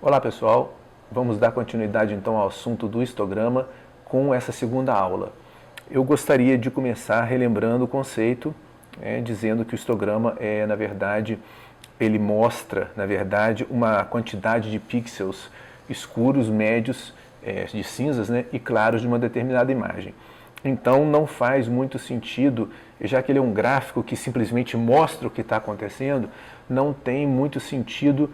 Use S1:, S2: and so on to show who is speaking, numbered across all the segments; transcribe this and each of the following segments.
S1: Olá pessoal, vamos dar continuidade então ao assunto do histograma com essa segunda aula. Eu gostaria de começar relembrando o conceito, dizendo que o histograma na verdade, ele mostra, na verdade, uma quantidade de pixels escuros, médios, de cinzas, e claros de uma determinada imagem. Então não faz muito sentido, já que ele é um gráfico que simplesmente mostra o que está acontecendo, não tem muito sentido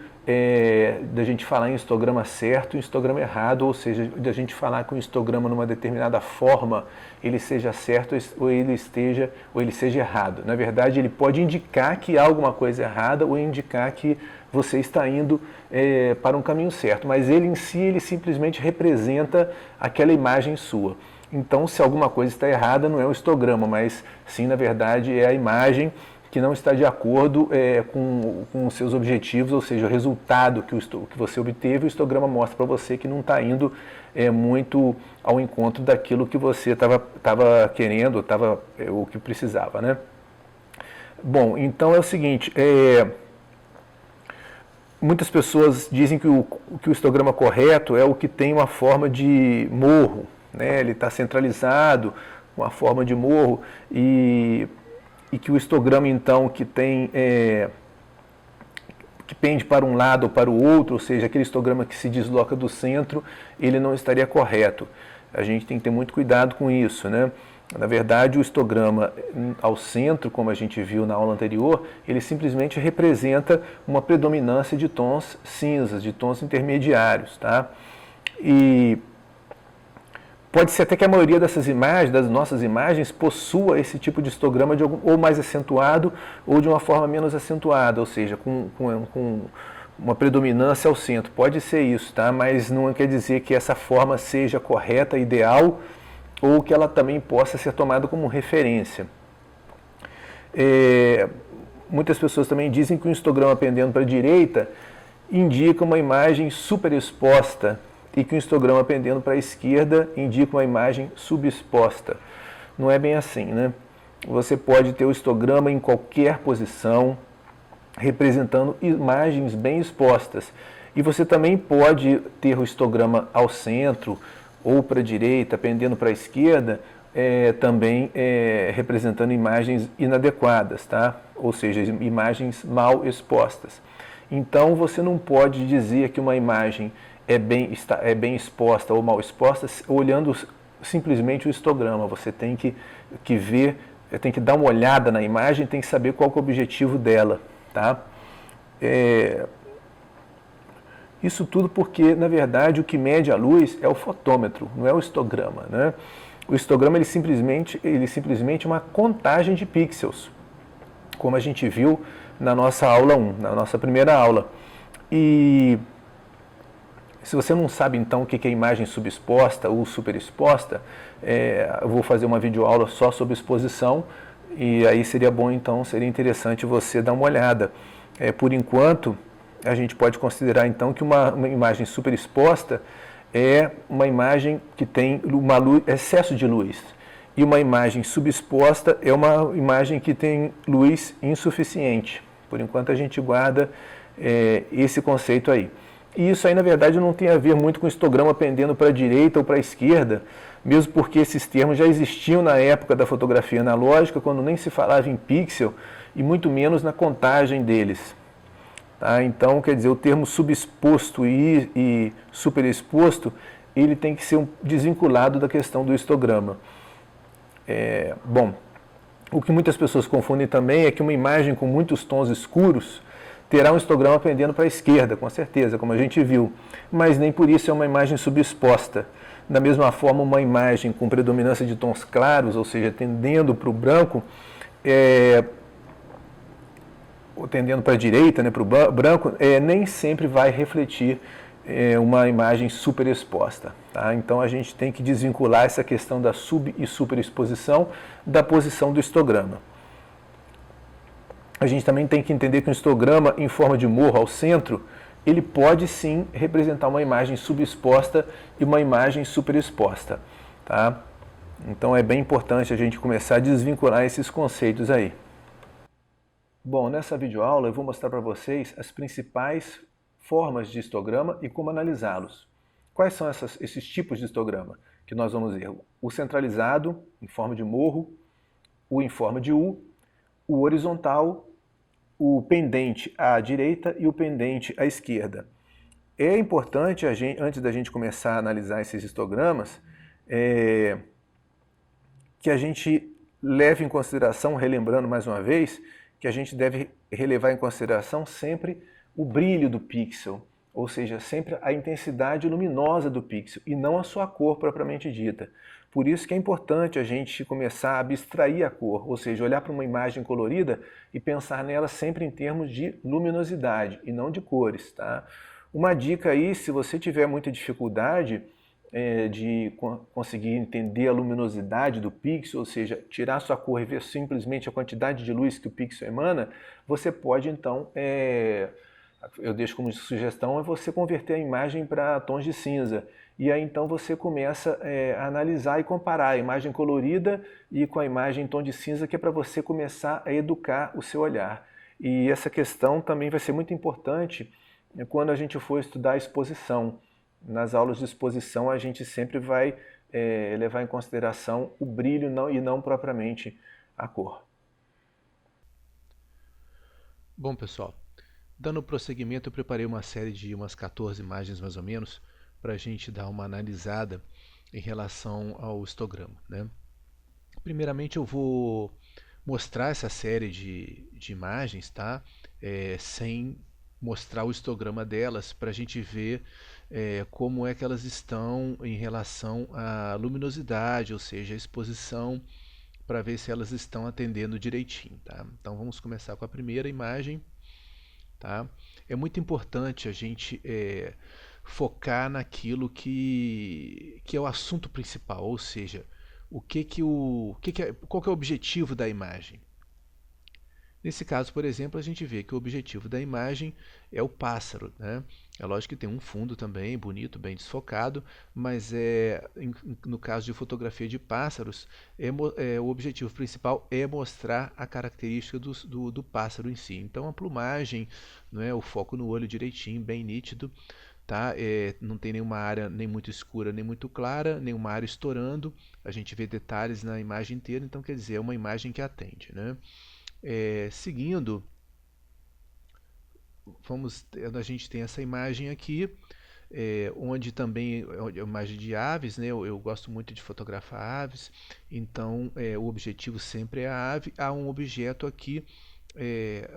S1: da gente falar em histograma certo e histograma errado, ou seja, da gente falar que um histograma numa determinada forma ele seja certo ou ele seja errado. Na verdade, ele pode indicar que há alguma coisa errada ou indicar que você está indo para um caminho certo, mas ele em si, ele simplesmente representa aquela imagem sua. Então, se alguma coisa está errada, não é o histograma, mas sim, na verdade, é a imagem que não está de acordo com os seus objetivos, ou seja, o resultado que você obteve, o histograma mostra para você que não está indo muito ao encontro daquilo que você estava querendo, o que precisava, né? Bom, então é o seguinte, muitas pessoas dizem que o histograma correto é o que tem uma forma de morro, ele está centralizado, uma forma de morro, e que o histograma, então, que pende para um lado ou para o outro, ou seja, aquele histograma que se desloca do centro, ele não estaria correto. A gente tem que ter muito cuidado com isso, né? Na verdade, o histograma ao centro, como a gente viu na aula anterior, ele simplesmente representa uma predominância de tons cinzas, de tons intermediários, tá? E pode ser até que a maioria dessas imagens, das nossas imagens, possua esse tipo de histograma ou mais acentuado ou de uma forma menos acentuada, ou seja, com uma predominância ao centro. Pode ser isso, tá? Mas não quer dizer que essa forma seja correta, ideal, ou que ela também possa ser tomada como referência. Muitas pessoas também dizem que um histograma pendendo para a direita indica uma imagem superexposta, e que o histograma pendendo para a esquerda indica uma imagem subexposta. Não é bem assim, né? Você pode ter o histograma em qualquer posição, representando imagens bem expostas. E você também pode ter o histograma ao centro, ou para a direita, pendendo para a esquerda, também representando imagens inadequadas, tá? Ou seja, imagens mal expostas. Então você não pode dizer que uma imagem é bem exposta ou mal exposta olhando simplesmente o histograma. Você tem que ver, tem que dar uma olhada na imagem, tem que saber qual que é o objetivo dela, tá? Isso tudo porque, na verdade, o que mede a luz é o fotômetro, não é o histograma, né? O histograma ele simplesmente é uma contagem de pixels, como a gente viu na nossa aula 1, na nossa primeira aula. E se você não sabe, então, o que é imagem subexposta ou superexposta, eu vou fazer uma videoaula só sobre exposição, e aí seria bom, então, seria interessante você dar uma olhada. Por enquanto, a gente pode considerar, então, que uma imagem superexposta é uma imagem que tem excesso de luz, e uma imagem subexposta é uma imagem que tem luz insuficiente. Por enquanto, a gente guarda esse conceito aí. E isso aí, na verdade, não tem a ver muito com histograma pendendo para a direita ou para a esquerda, mesmo porque esses termos já existiam na época da fotografia analógica, quando nem se falava em pixel, e muito menos na contagem deles. Tá? Então, quer dizer, o termo subexposto e superexposto, ele tem que ser desvinculado da questão do histograma. Bom, o que muitas pessoas confundem também é que uma imagem com muitos tons escuros terá um histograma pendendo para a esquerda, com certeza, como a gente viu, mas nem por isso é uma imagem subexposta. Da mesma forma, uma imagem com predominância de tons claros, ou seja, tendendo para o branco, ou tendendo para a direita, para o branco, nem sempre vai refletir uma imagem superexposta. Tá? Então a gente tem que desvincular essa questão da sub e superexposição da posição do histograma. A gente também tem que entender que um histograma em forma de morro ao centro, ele pode sim representar uma imagem subexposta e uma imagem superexposta. Tá? Então é bem importante a gente começar a desvincular esses conceitos aí. Bom, nessa videoaula eu vou mostrar para vocês as principais formas de histograma e como analisá-los. Quais são esses tipos de histograma que nós vamos ver? O centralizado, em forma de morro, o em forma de U, o horizontal, o pendente à direita e o pendente à esquerda. É importante, antes da gente começar a analisar esses histogramas, que a gente leve em consideração, relembrando mais uma vez, que a gente deve relevar em consideração sempre o brilho do pixel, ou seja, sempre a intensidade luminosa do pixel e não a sua cor propriamente dita. Por isso que é importante a gente começar a abstrair a cor, ou seja, olhar para uma imagem colorida e pensar nela sempre em termos de luminosidade e não de cores, tá? Uma dica aí, se você tiver muita dificuldade de conseguir entender a luminosidade do pixel, ou seja, tirar sua cor e ver simplesmente a quantidade de luz que o pixel emana, você pode então, eu deixo como sugestão, é você converter a imagem para tons de cinza. E aí então você começa a analisar e comparar a imagem colorida e com a imagem em tom de cinza, que é para você começar a educar o seu olhar. E essa questão também vai ser muito importante quando a gente for estudar a exposição. Nas aulas de exposição a gente sempre vai levar em consideração o brilho e não propriamente a cor.
S2: Bom, pessoal, dando prosseguimento, eu preparei uma série de umas 14 imagens mais ou menos para a gente dar uma analisada em relação ao histograma, né? Primeiramente eu vou mostrar essa série de imagens, tá? Sem mostrar o histograma delas, para a gente ver como é que elas estão em relação à luminosidade, ou seja, a exposição, para ver se elas estão atendendo direitinho, tá? Então vamos começar com a primeira imagem, tá? É muito importante a gente focar naquilo que é o assunto principal, ou seja, qual que é o objetivo da imagem. Nesse caso, por exemplo, a gente vê que o objetivo da imagem é o pássaro, né? É lógico que tem um fundo também bonito, bem desfocado, mas no caso de fotografia de pássaros, o objetivo principal é mostrar a característica do pássaro em si. Então a plumagem, não é, o foco no olho direitinho, bem nítido, tá? Não tem nenhuma área nem muito escura nem muito clara, nenhuma área estourando. A gente vê detalhes na imagem inteira, então quer dizer, é uma imagem que atende, né? Seguindo, a gente tem essa imagem aqui, onde também é uma imagem de aves, né? Eu gosto muito de fotografar aves, então o objetivo sempre é a ave. Há um objeto aqui,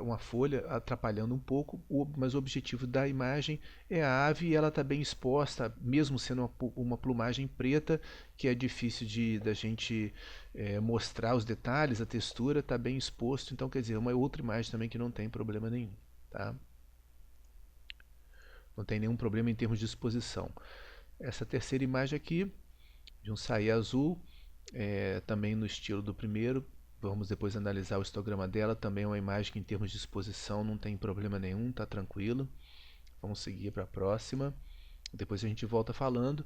S2: uma folha atrapalhando um pouco, mas o objetivo da imagem é a ave e ela está bem exposta, mesmo sendo uma plumagem preta, que é difícil da gente mostrar os detalhes, a textura está bem exposto, então quer dizer, uma outra imagem também que não tem problema nenhum, tá? Não tem nenhum problema em termos de exposição. Essa terceira imagem aqui, de um saia azul, também no estilo do primeiro. Vamos depois analisar o histograma dela. Também é uma imagem que em termos de exposição não tem problema nenhum, está tranquilo. Vamos seguir para a próxima. Depois a gente volta falando.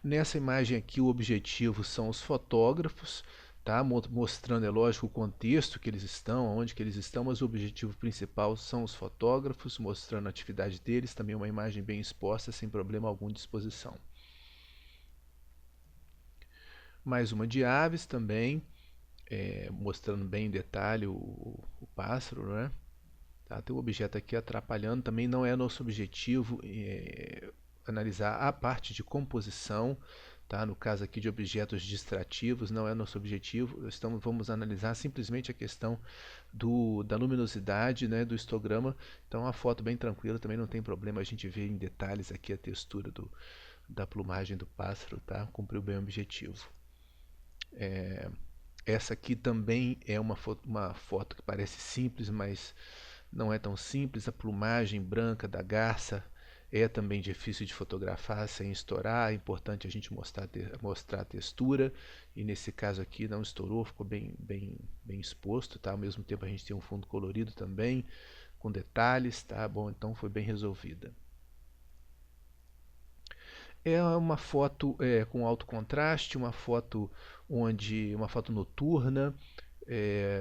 S2: Nessa imagem aqui o objetivo são os fotógrafos, tá? Mostrando, é lógico, o contexto que eles estão, onde que eles estão, mas o objetivo principal são os fotógrafos, mostrando a atividade deles. Também uma imagem bem exposta, sem problema algum de exposição. Mais uma de aves também, mostrando bem em detalhe o pássaro, né? Tá? Tem um objeto aqui atrapalhando, também não é nosso objetivo analisar a parte de composição, tá? No caso aqui de objetos distrativos, não é nosso objetivo, vamos analisar simplesmente a questão da luminosidade, né, do histograma. Então uma foto bem tranquila, também não tem problema a gente ver em detalhes aqui a textura da plumagem do pássaro, tá? Cumpriu bem o objetivo. Essa aqui também é uma foto que parece simples, mas não é tão simples. A plumagem branca da garça é também difícil de fotografar sem estourar. É importante a gente mostrar a textura. E nesse caso aqui não estourou, ficou bem exposto. Tá? Ao mesmo tempo a gente tem um fundo colorido também, com detalhes. Tá? Bom, então foi bem resolvida. É uma foto com alto contraste, uma foto noturna,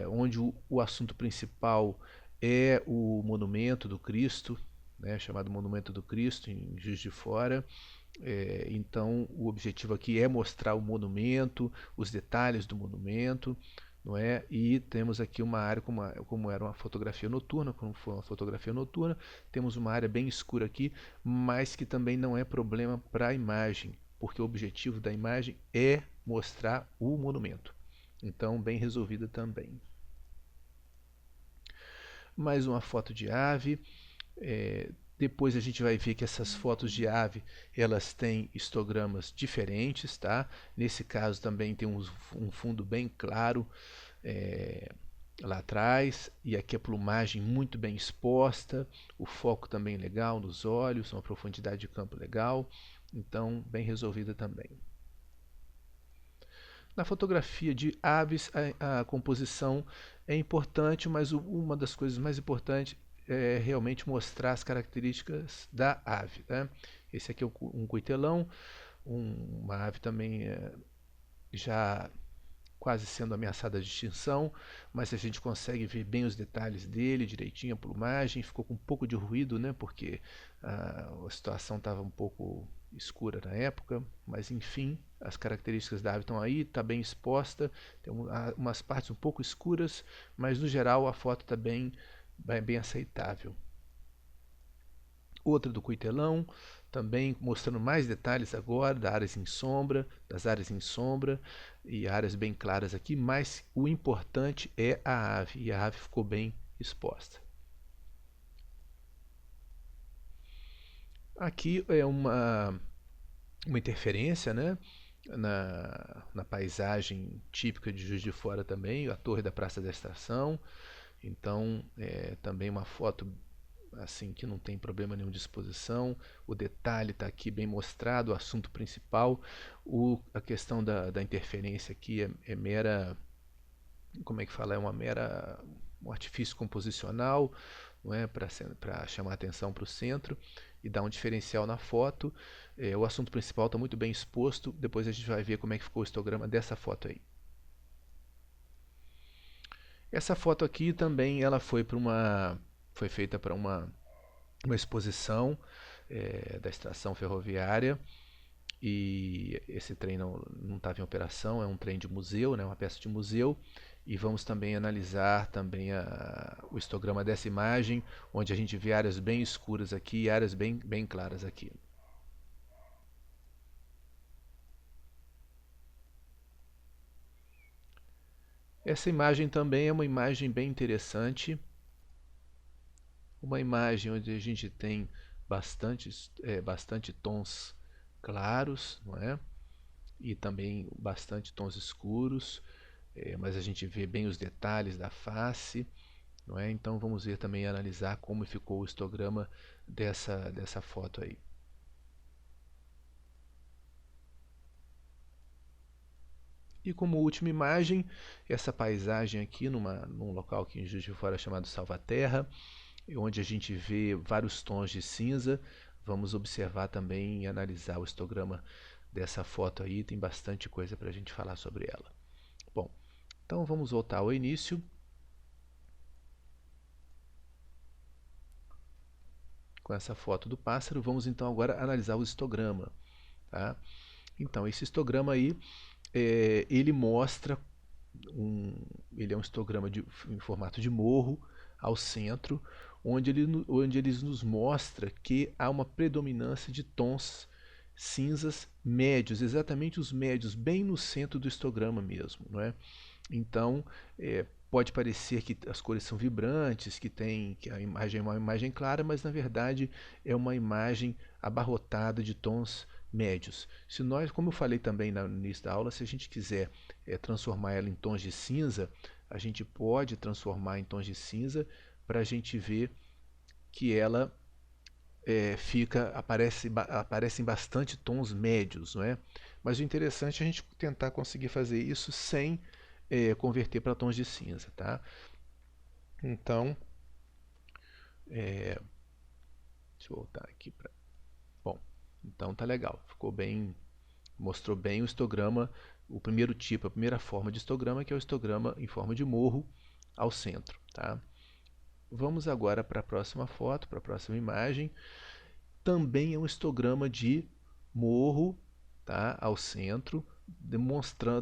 S2: onde o assunto principal é o monumento do Cristo, né, chamado Monumento do Cristo, em Juiz de Fora. Então, o objetivo aqui é mostrar o monumento, os detalhes do monumento, não é? E temos aqui uma área como era uma fotografia noturna, como foi uma fotografia noturna, temos uma área bem escura aqui, mas que também não é problema para a imagem, porque o objetivo da imagem é mostrar o monumento. Então, bem resolvida também. Mais uma foto de ave. Depois a gente vai ver que essas fotos de ave, elas têm histogramas diferentes, tá? Nesse caso também tem um fundo bem claro lá atrás, e aqui a plumagem muito bem exposta, o foco também legal nos olhos, uma profundidade de campo legal, então bem resolvida também. Na fotografia de aves, a composição é importante, mas uma das coisas mais importantes é realmente mostrar as características da ave, né? Esse aqui é um cuitelão, uma ave também já quase sendo ameaçada de extinção, mas a gente consegue ver bem os detalhes dele, direitinho a plumagem, ficou com um pouco de ruído, né? Porque a situação estava um pouco escura na época, mas enfim, as características da ave estão aí, está bem exposta, tem umas partes um pouco escuras, mas no geral a foto está bem aceitável. Outra do cuitelão, também mostrando mais detalhes agora das áreas em sombra e áreas bem claras aqui, mas o importante é a ave, e a ave ficou bem exposta. Aqui é uma interferência, né? Na paisagem típica de Juiz de Fora também, a torre da Praça da Estação. Então, também uma foto assim que não tem problema nenhum de exposição, o detalhe está aqui bem mostrado, o assunto principal, a questão da interferência aqui é mera, como é que fala, um artifício composicional, não é, para chamar atenção para o centro e dar um diferencial na foto. O assunto principal está muito bem exposto, depois a gente vai ver como é que ficou o histograma dessa foto aí. Essa foto aqui também ela foi feita para uma exposição da estação ferroviária, e esse trem não estava em operação, é um trem de museu, né, uma peça de museu, e vamos também analisar também o histograma dessa imagem, onde a gente vê áreas bem escuras aqui e áreas bem claras aqui. Essa imagem também é uma imagem bem interessante, uma imagem onde a gente tem bastante tons claros, não é? E também bastante tons escuros, mas a gente vê bem os detalhes da face, não é? Então vamos ver também analisar como ficou o histograma dessa foto aí. E como última imagem, essa paisagem aqui num local aqui em Juiz de Fora chamado Salvaterra, onde a gente vê vários tons de cinza. Vamos observar também e analisar o histograma dessa foto aí, tem bastante coisa para a gente falar sobre ela. Bom, então vamos voltar ao início. Com essa foto do pássaro, vamos então agora analisar o histograma. Tá? Então, esse histograma aí, ele mostra, ele é um histograma em formato de morro ao centro, onde ele nos mostra que há uma predominância de tons cinzas médios, exatamente os médios, bem no centro do histograma mesmo, não é? Então, pode parecer que as cores são vibrantes, que a imagem é uma imagem clara, mas na verdade é uma imagem abarrotada de tons médios. Se nós, como eu falei também no início da aula, se a gente quiser transformar ela em tons de cinza, a gente pode transformar em tons de cinza para a gente ver que ela aparecem bastante tons médios, não é? Mas o interessante é a gente tentar conseguir fazer isso sem converter para tons de cinza, tá? Então, deixa eu voltar aqui para. Bom, então tá legal, ficou bem, mostrou bem o histograma, o primeiro tipo, a primeira forma de histograma, que é o histograma em forma de morro ao centro, tá? vamos agora para a próxima foto, para a próxima imagem. Também é um histograma de morro, tá, ao centro,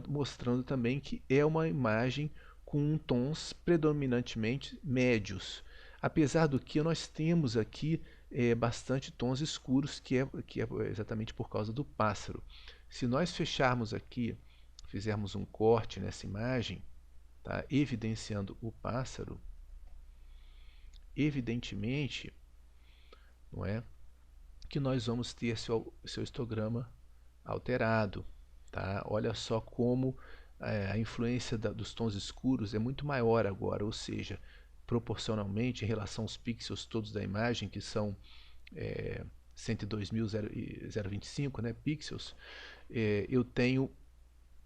S2: mostrando também que é uma imagem com tons predominantemente médios. Apesar do que nós temos aqui bastante tons escuros, que é exatamente por causa do pássaro. Se nós fecharmos aqui, fizermos um corte nessa imagem, tá, evidenciando o pássaro, evidentemente, não é, que nós vamos ter seu histograma alterado. Tá? Olha só como a influência dos tons escuros é muito maior agora, ou seja, proporcionalmente em relação aos pixels todos da imagem, que são 102.025, né, pixels, eu tenho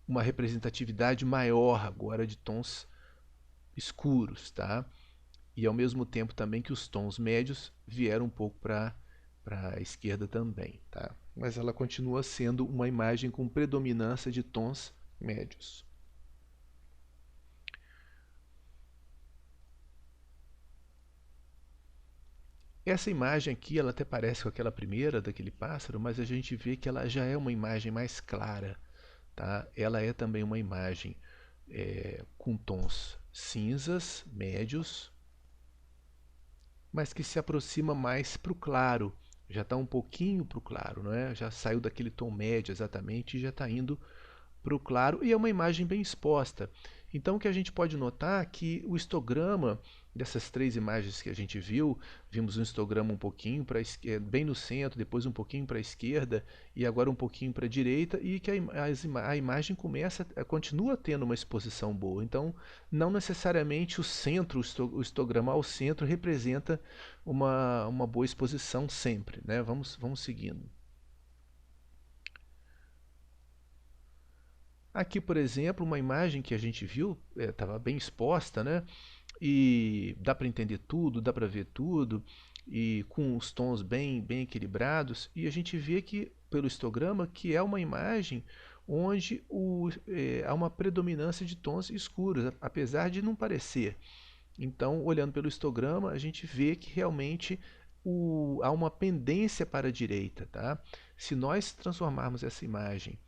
S2: uma representatividade maior agora de tons escuros, tá? E ao mesmo tempo também que os tons médios vieram um pouco para a esquerda também, tá? Mas ela continua sendo uma imagem com predominância de tons médios. Essa imagem aqui, ela até parece com aquela primeira daquele pássaro, mas a gente vê que ela já é uma imagem mais clara, tá? Ela é também uma imagem com tons cinzas, médios, mas que se aproxima mais para o claro. Já está um pouquinho para o claro, não é? Já saiu daquele tom médio exatamente e já está indo para o claro, e é uma imagem bem exposta. Então o que a gente pode notar é que o histograma dessas três imagens que a gente viu, vimos um histograma um pouquinho para bem no centro, depois um pouquinho para a esquerda e agora um pouquinho para a direita, e que a imagem continua tendo uma exposição boa. Então não necessariamente o centro, o histograma ao centro representa uma boa exposição sempre, né? Vamos seguindo. Aqui, por exemplo, uma imagem que a gente viu, estava bem exposta, né? E dá para entender tudo, dá para ver tudo, e com os tons bem equilibrados. E a gente vê que, pelo histograma, que é uma imagem onde há uma predominância de tons escuros, apesar de não parecer. Então, olhando pelo histograma, a gente vê que realmente há uma pendência para a direita. Tá? Se nós transformarmos essa imagem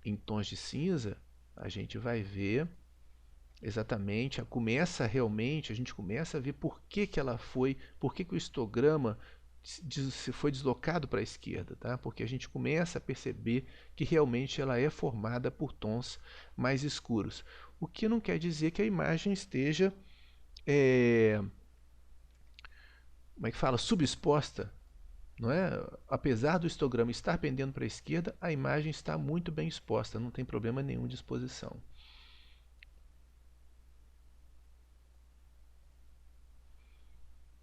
S2: em tons de cinza, a gente vai ver exatamente, a gente começa a ver por que ela foi, por que o histograma se foi deslocado para a esquerda, tá? Porque a gente começa a perceber que realmente ela é formada por tons mais escuros. O que não quer dizer que a imagem esteja, como é que fala, subexposta, não é? Apesar do histograma estar pendendo para a esquerda, a imagem está muito bem exposta, não tem problema nenhum de exposição.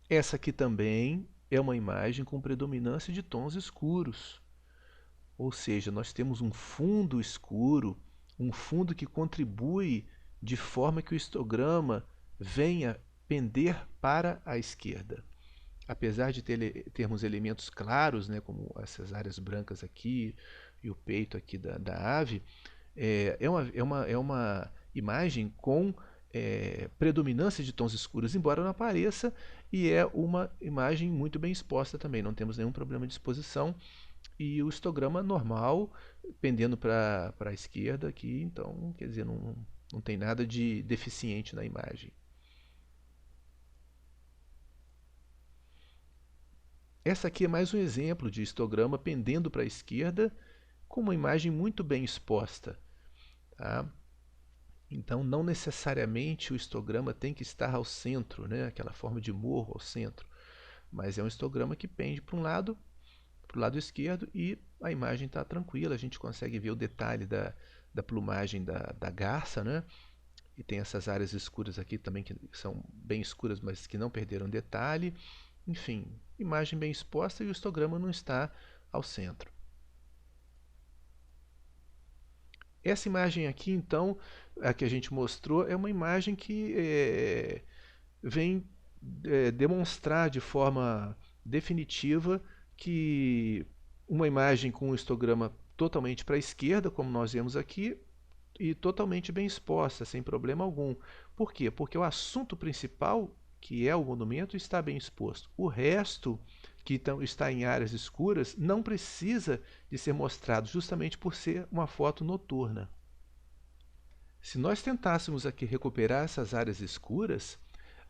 S2: Essa aqui também é uma imagem com predominância de tons escuros. Ou seja, nós temos um fundo escuro, um fundo que contribui de forma que o histograma venha pender para a esquerda. Apesar de termos elementos claros, né, como essas áreas brancas aqui e o peito aqui da ave, é uma imagem com predominância de tons escuros, embora não apareça, e é uma imagem muito bem exposta também, não temos nenhum problema de exposição, e o histograma normal, pendendo para a esquerda aqui, então, quer dizer, não tem nada de deficiente na imagem. Essa aqui é mais um exemplo de histograma pendendo para a esquerda, com uma imagem muito bem exposta. Tá? Então, não necessariamente o histograma tem que estar ao centro, né? Aquela forma de morro ao centro. Mas é um histograma que pende para o lado esquerdo, e a imagem está tranquila. A gente consegue ver o detalhe da plumagem da garça, né? E tem essas áreas escuras aqui também que são bem escuras, mas que não perderam detalhe. Enfim, imagem bem exposta e o histograma não está ao centro. Essa imagem aqui, então, a que a gente mostrou, é uma imagem que vem demonstrar de forma definitiva que uma imagem com um histograma totalmente para a esquerda, como nós vemos aqui, e totalmente bem exposta, sem problema algum. Por quê? Porque o assunto principal que é o monumento, está bem exposto. O resto, que está em áreas escuras, não precisa de ser mostrado, justamente por ser uma foto noturna. Se nós tentássemos aqui recuperar essas áreas escuras,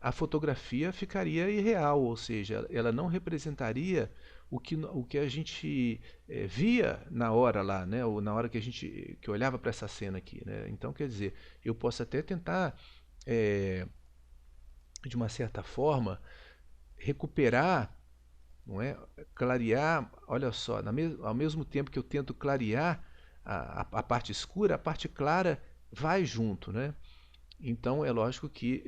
S2: a fotografia ficaria irreal, ou seja, ela não representaria o que a gente via na hora lá, né? Ou na hora que a gente olhava para essa cena aqui, né? Então, quer dizer, eu posso até tentar, de uma certa forma, recuperar, não é? Clarear, olha só, ao mesmo tempo que eu tento clarear a parte escura, a parte clara vai junto, né? Então é lógico que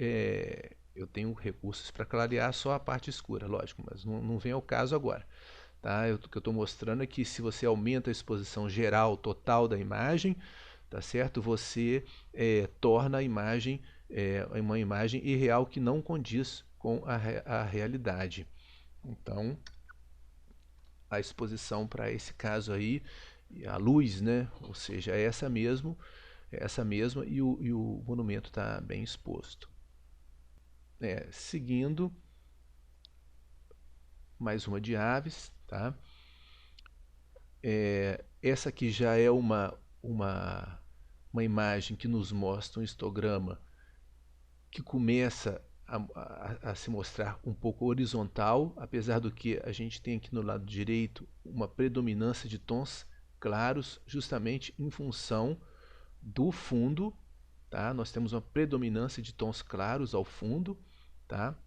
S2: eu tenho recursos para clarear só a parte escura, lógico, mas não vem ao caso agora. Tá? O que eu estou mostrando é que se você aumenta a exposição geral, total da imagem, tá certo? Você torna a imagem uma imagem irreal que não condiz com a realidade. Então, a exposição para esse caso aí, a luz, né? Ou seja, é essa mesma e o monumento está bem exposto. Seguindo, mais uma de aves, tá? Essa aqui já é uma imagem que nos mostra um histograma que começa a se mostrar um pouco horizontal, apesar do que a gente tem aqui no lado direito uma predominância de tons claros, justamente em função do fundo, tá? Nós temos uma predominância de tons claros ao fundo, tá?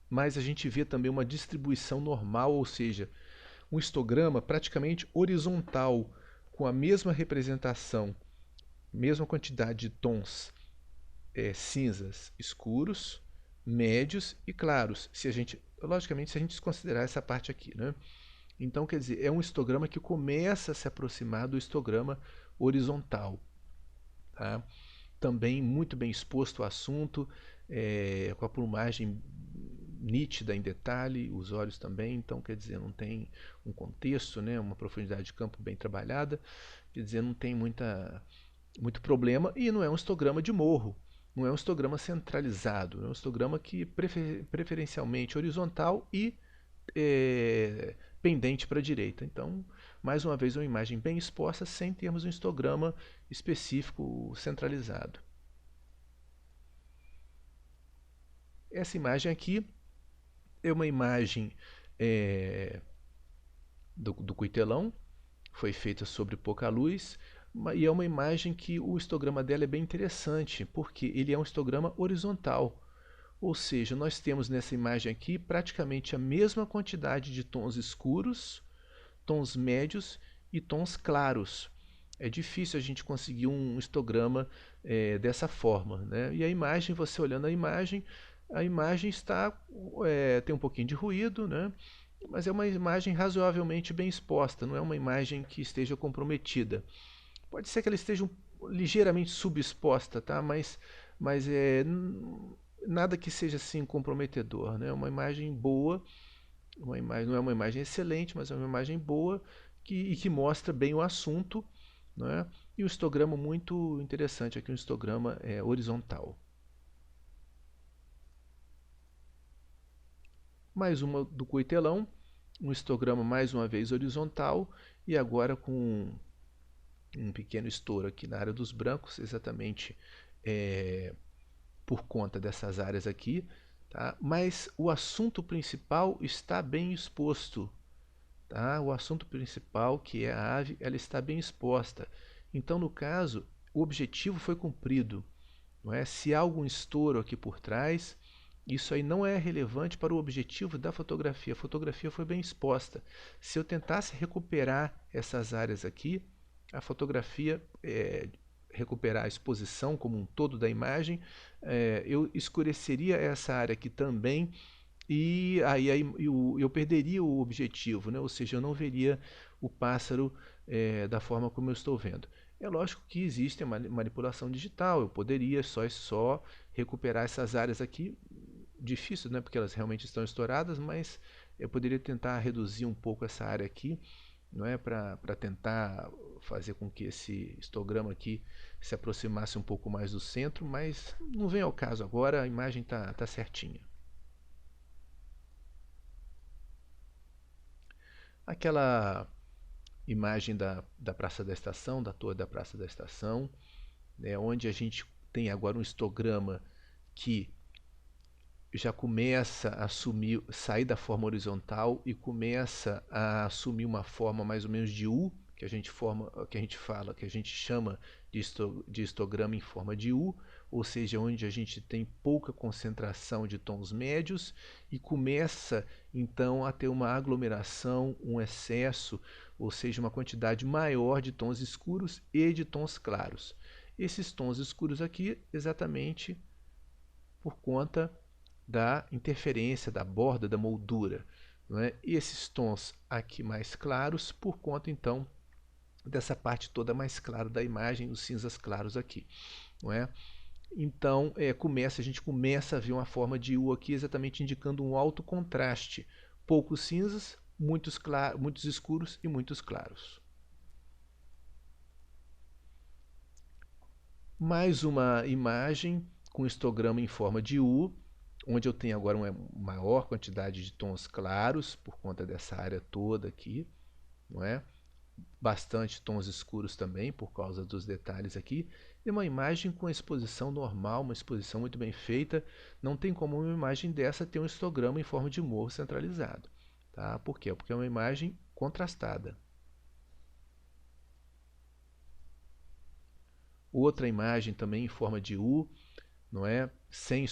S2: Mas a gente vê também uma distribuição normal, ou seja, um histograma praticamente horizontal, com a mesma representação, mesma quantidade de tons cinzas escuros, médios e claros, logicamente, se a gente desconsiderar essa parte aqui, né? Então, quer dizer, é um histograma que começa a se aproximar do histograma horizontal. Tá? Também muito bem exposto o assunto, com a plumagem nítida em detalhe, os olhos também, então quer dizer, não tem um contexto, né, uma profundidade de campo bem trabalhada, quer dizer, não tem muito problema e não é um histograma de morro, não é um histograma centralizado, é um histograma que preferencialmente horizontal e pendente para a direita. Então, mais uma vez, uma imagem bem exposta sem termos um histograma específico centralizado. Essa imagem aqui é uma imagem do cuitelão, foi feita sobre pouca luz, e é uma imagem que o histograma dela é bem interessante, porque ele é um histograma horizontal. Ou seja, nós temos nessa imagem aqui praticamente a mesma quantidade de tons escuros, tons médios e tons claros. É difícil a gente conseguir um histograma dessa forma, né? E a imagem, você olhando a imagem está tem um pouquinho de ruído, né? Mas é uma imagem razoavelmente bem exposta, não é uma imagem que esteja comprometida. Pode ser que ela esteja ligeiramente subexposta, tá? Mas nada que seja assim comprometedor, né? Uma imagem boa, não é uma imagem excelente, mas é uma imagem boa e que mostra bem o assunto, né? E um histograma muito interessante aqui, um histograma horizontal. Mais uma do coitelão, um histograma mais uma vez horizontal e agora com um pequeno estouro aqui na área dos brancos, exatamente por conta dessas áreas aqui, tá? Mas o assunto principal está bem exposto, tá? O assunto principal, que é a ave, ela está bem exposta. Então, no caso, o objetivo foi cumprido, não é? Se há algum estouro aqui por trás, isso aí não é relevante para o objetivo da fotografia. A fotografia foi bem exposta. Se eu tentasse recuperar essas áreas aqui, a fotografia, recuperar a exposição como um todo da imagem, eu escureceria essa área aqui também e aí eu perderia o objetivo, né? Ou seja, eu não veria o pássaro da forma como eu estou vendo. É lógico que existe a manipulação digital, eu poderia só recuperar essas áreas aqui, difícil, né? Porque elas realmente estão estouradas, mas eu poderia tentar reduzir um pouco essa área aqui, não é, para tentar fazer com que esse histograma aqui se aproximasse um pouco mais do centro, mas não vem ao caso agora, a imagem está certinha. aquela imagem da Praça da Estação, da torre da Praça da Estação, né, onde a gente tem agora um histograma que já começa a assumir, sair da forma horizontal e começa a assumir uma forma mais ou menos de U, que a gente chama de histograma em forma de U, ou seja, onde a gente tem pouca concentração de tons médios e começa então a ter uma aglomeração, um excesso, ou seja, uma quantidade maior de tons escuros e de tons claros. Esses tons escuros aqui, exatamente por conta da interferência da borda, da moldura, não é? E esses tons aqui mais claros por conta então dessa parte toda mais clara da imagem, os cinzas claros aqui, não é? Então a gente começa a ver uma forma de U aqui exatamente indicando um alto contraste, poucos cinzas, muitos escuros e muitos claros. Mais uma imagem com histograma em forma de U, onde eu tenho agora uma maior quantidade de tons claros, por conta dessa área toda aqui, não é? Bastante tons escuros também, por causa dos detalhes aqui, e uma imagem com exposição normal, uma exposição muito bem feita. Não tem como uma imagem dessa ter um histograma em forma de morro centralizado. Tá? Por quê? Porque é uma imagem contrastada. Outra imagem também em forma de U, não é? Sem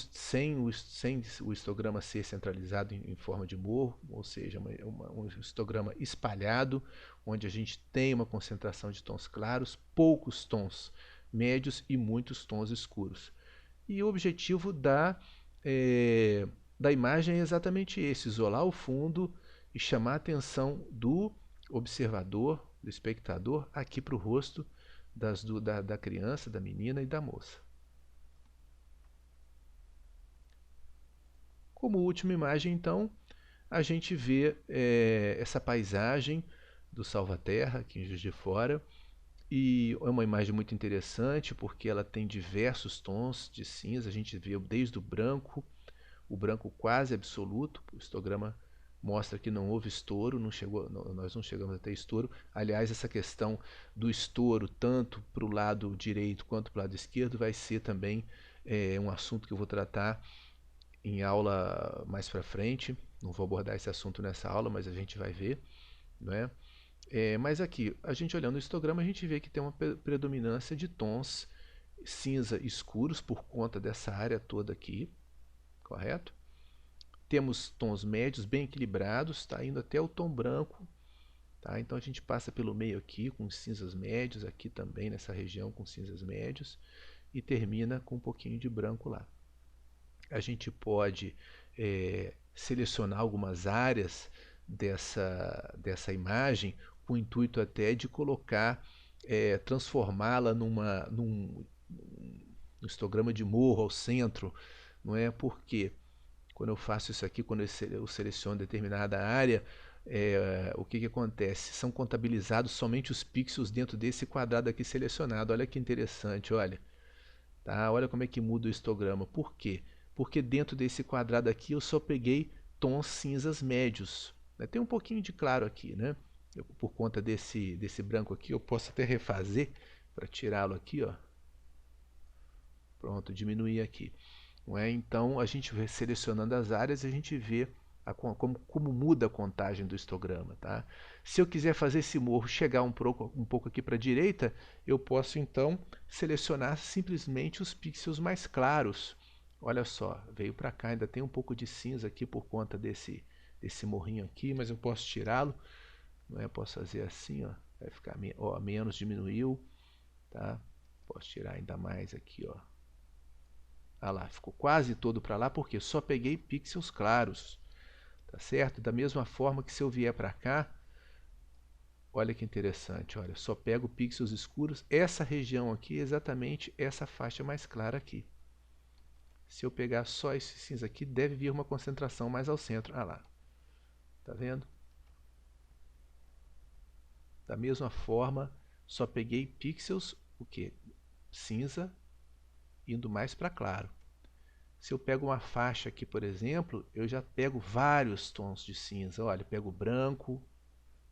S2: o histograma ser centralizado em forma de morro, ou seja, um histograma espalhado, onde a gente tem uma concentração de tons claros, poucos tons médios e muitos tons escuros. E o objetivo da imagem é exatamente esse, isolar o fundo e chamar a atenção do observador, do espectador, aqui para o rosto da criança, da menina e da moça. Como última imagem, então, a gente vê essa paisagem do Salvaterra, aqui em Juiz de Fora, e é uma imagem muito interessante porque ela tem diversos tons de cinza, a gente vê desde o branco quase absoluto, o histograma mostra que não houve estouro, nós não chegamos a ter estouro. Aliás, essa questão do estouro, tanto para o lado direito quanto para o lado esquerdo, vai ser também um assunto que eu vou tratar em aula mais para frente. Não vou abordar esse assunto nessa aula, mas a gente vai ver, não é? Mas aqui, a gente olhando o histograma, a gente vê que tem uma predominância de tons cinza escuros por conta dessa área toda aqui, correto? Temos tons médios bem equilibrados, tá indo até o tom branco, tá? Então a gente passa pelo meio aqui com cinzas médios, aqui também nessa região com cinzas médios, e termina com um pouquinho de branco lá. A gente pode selecionar algumas áreas dessa imagem com o intuito até de colocar, transformá-la num histograma de morro ao centro, não é? Porque quando eu faço isso aqui, quando eu seleciono determinada área, o que acontece? São contabilizados somente os pixels dentro desse quadrado aqui selecionado. Olha que interessante, olha. Tá? Olha como é que muda o histograma. Por quê? Porque dentro desse quadrado aqui eu só peguei tons cinzas médios. Tem um pouquinho de claro aqui, né? Por conta desse branco aqui, eu posso até refazer para tirá-lo aqui, ó. Pronto, diminuir aqui. Não é? Então, a gente vai selecionando as áreas e a gente vê como muda a contagem do histograma. Tá? Se eu quiser fazer esse morro chegar um pouco aqui para a direita, eu posso então selecionar simplesmente os pixels mais claros. Olha só, veio para cá, ainda tem um pouco de cinza aqui por conta desse morrinho aqui, mas eu posso tirá-lo. Eu posso fazer assim, ó, vai ficar menos, diminuiu. Tá? Posso tirar ainda mais aqui, ó. Ah lá, ficou quase todo para lá, porque só peguei pixels claros, tá certo? Da mesma forma que se eu vier para cá, olha que interessante, olha, só pego pixels escuros, essa região aqui, exatamente essa faixa mais clara aqui. Se eu pegar só esse cinza aqui, deve vir uma concentração mais ao centro, ah lá, tá vendo? Da mesma forma, só peguei pixels, o que? Cinza, indo mais para claro. Se eu pego uma faixa aqui, por exemplo, eu já pego vários tons de cinza. Olha, eu pego branco,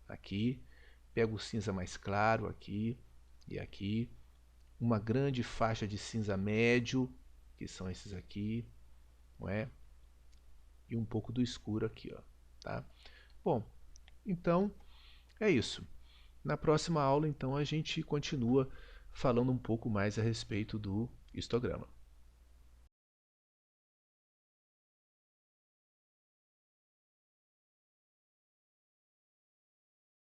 S2: aqui, pego o cinza mais claro aqui e aqui, uma grande faixa de cinza médio, que são esses aqui, não é? E um pouco do escuro aqui, ó, tá? Bom, então é isso. Na próxima aula, então, a gente continua falando um pouco mais a respeito do histograma.